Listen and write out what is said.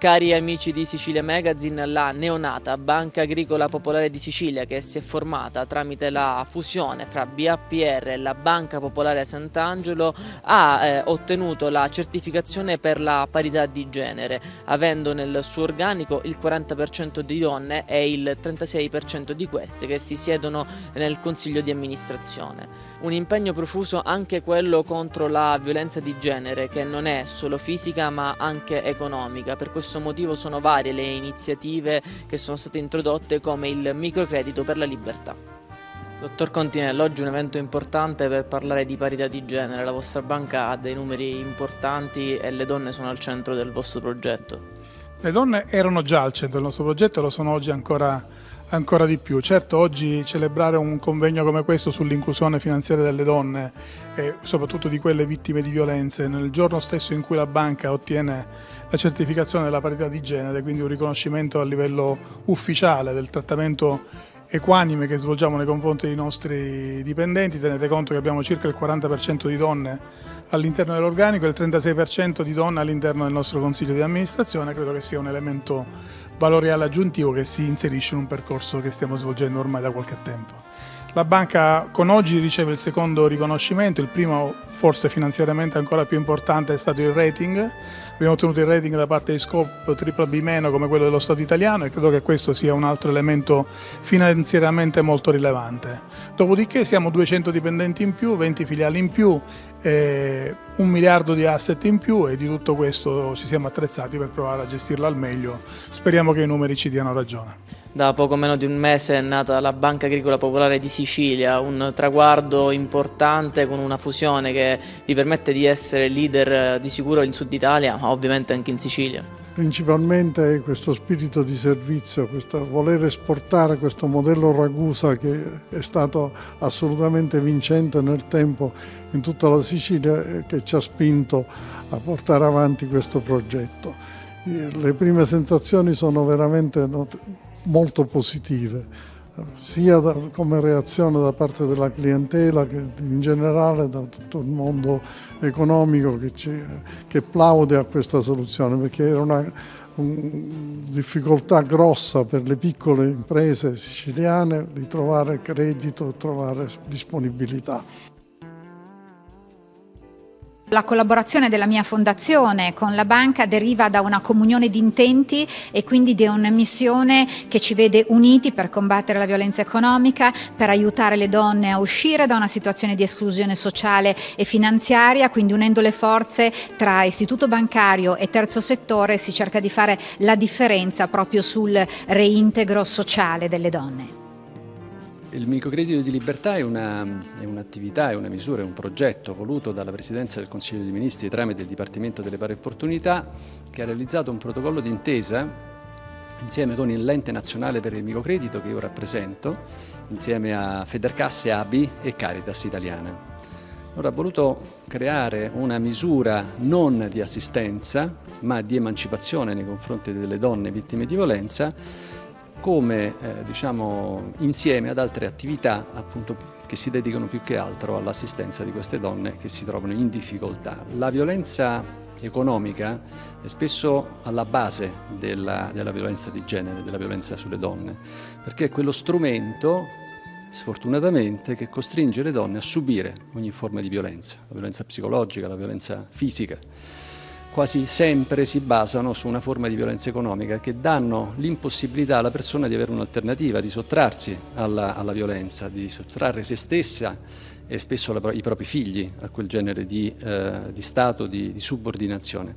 Cari amici di Sicilia Magazine, la neonata Banca Agricola Popolare di Sicilia, che si è formata tramite la fusione fra BAPR e la Banca Popolare Sant'Angelo, ha ottenuto la certificazione per la parità di genere, avendo nel suo organico il 40% di donne e il 36% di queste che si siedono nel consiglio di amministrazione. Un impegno profuso anche quello contro la violenza di genere, che non è solo fisica ma anche economica. Per questo motivo sono varie le iniziative che sono state introdotte, come il microcredito per la libertà. Dottor Continello, oggi è un evento importante per parlare di parità di genere. La vostra banca ha dei numeri importanti e le donne sono al centro del vostro progetto. Le donne erano già al centro del nostro progetto e lo sono oggi ancora di più. Certo, oggi celebrare un convegno come questo sull'inclusione finanziaria delle donne e soprattutto di quelle vittime di violenze, nel giorno stesso in cui la banca ottiene la certificazione della parità di genere, quindi un riconoscimento a livello ufficiale del trattamento equanime che svolgiamo nei confronti dei nostri dipendenti. Tenete conto che abbiamo circa il 40% di donne all'interno dell'organico e il 36% di donne all'interno del nostro consiglio di amministrazione. Credo che sia un elemento valoriale aggiuntivo che si inserisce in un percorso che stiamo svolgendo ormai da qualche tempo. La banca con oggi riceve il secondo riconoscimento, il primo forse finanziariamente ancora più importante è stato il rating. Abbiamo ottenuto il rating da parte di Scope BBB- come quello dello Stato italiano e credo che questo sia un altro elemento finanziariamente molto rilevante. Dopodiché siamo 200 dipendenti in più, 20 filiali in più, 1 miliardo di asset in più e di tutto questo ci siamo attrezzati per provare a gestirlo al meglio. Speriamo che i numeri ci diano ragione. Da poco meno di un mese è nata la Banca Agricola Popolare di Sicilia, un traguardo importante con una fusione che vi permette di essere leader di sicuro in Sud Italia, ma ovviamente anche in Sicilia. Principalmente questo spirito di servizio, questo voler esportare questo modello Ragusa che è stato assolutamente vincente nel tempo in tutta la Sicilia e che ci ha spinto a portare avanti questo progetto. Le prime sensazioni sono veramente molto positive, sia come reazione da parte della clientela che in generale da tutto il mondo economico che plaude a questa soluzione, perché era una difficoltà grossa per le piccole imprese siciliane di trovare credito, trovare disponibilità. La collaborazione della mia fondazione con la banca deriva da una comunione di intenti e quindi di una missione che ci vede uniti per combattere la violenza economica, per aiutare le donne a uscire da una situazione di esclusione sociale e finanziaria. Quindi, unendo le forze tra istituto bancario e terzo settore, si cerca di fare la differenza proprio sul reintegro sociale delle donne. Il microcredito di libertà è un'attività, è una misura, è un progetto voluto dalla Presidenza del Consiglio dei Ministri tramite il Dipartimento delle Pari Opportunità, che ha realizzato un protocollo d'intesa insieme con l'Ente Nazionale per il Microcredito che io rappresento, insieme a Federcasse, ABI e Caritas Italiana. Allora, ha voluto creare una misura non di assistenza, ma di emancipazione nei confronti delle donne vittime di violenza, come insieme ad altre attività appunto che si dedicano più che altro all'assistenza di queste donne che si trovano in difficoltà. La violenza economica è spesso alla base della violenza di genere, della violenza sulle donne, perché è quello strumento, sfortunatamente, che costringe le donne a subire ogni forma di violenza, la violenza psicologica, la violenza fisica. Quasi sempre si basano su una forma di violenza economica che danno l'impossibilità alla persona di avere un'alternativa, di sottrarsi alla violenza, di sottrarre se stessa e spesso i propri figli a quel genere di stato di subordinazione.